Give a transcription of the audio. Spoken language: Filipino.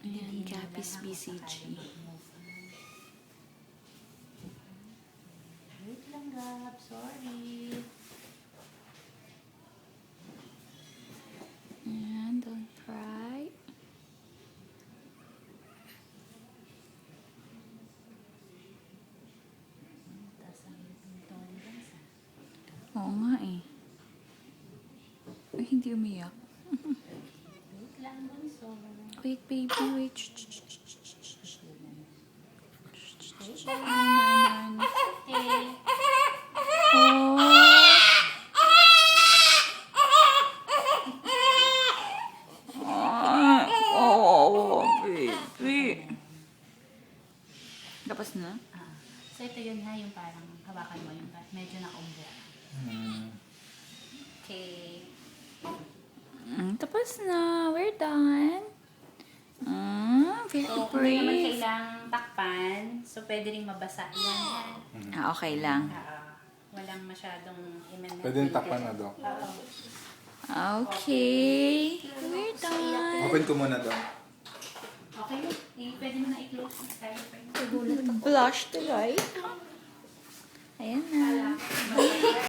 Ayan, Capiz BCG. Wait lang, Gab. Sorry. Ayan, don't cry. Tapos ang tolerance. Oo nga eh. Ay, hindi umiyak. Wait lang, bunso. Wait, baby, wait. Shh, shh, shh, shh, shh, shh. Wait lang. Ayan. Okay. Oh, baby. Tapos na? So ito yun ha, yung parang hawakan mo yung medyo nakumbo. Okay. Tapos na. We're done. Very So, kung hindi naman brave. kailangang takpan, so pwede ring mabasa yan. Okay lang. Walang masyadong Pwede yung takpan na, Dok. Oo. Okay. We're done. Open ko muna, Dok. Okay, pwede mo na i-close yung styrofoam. Blush tuloy. Ayan na.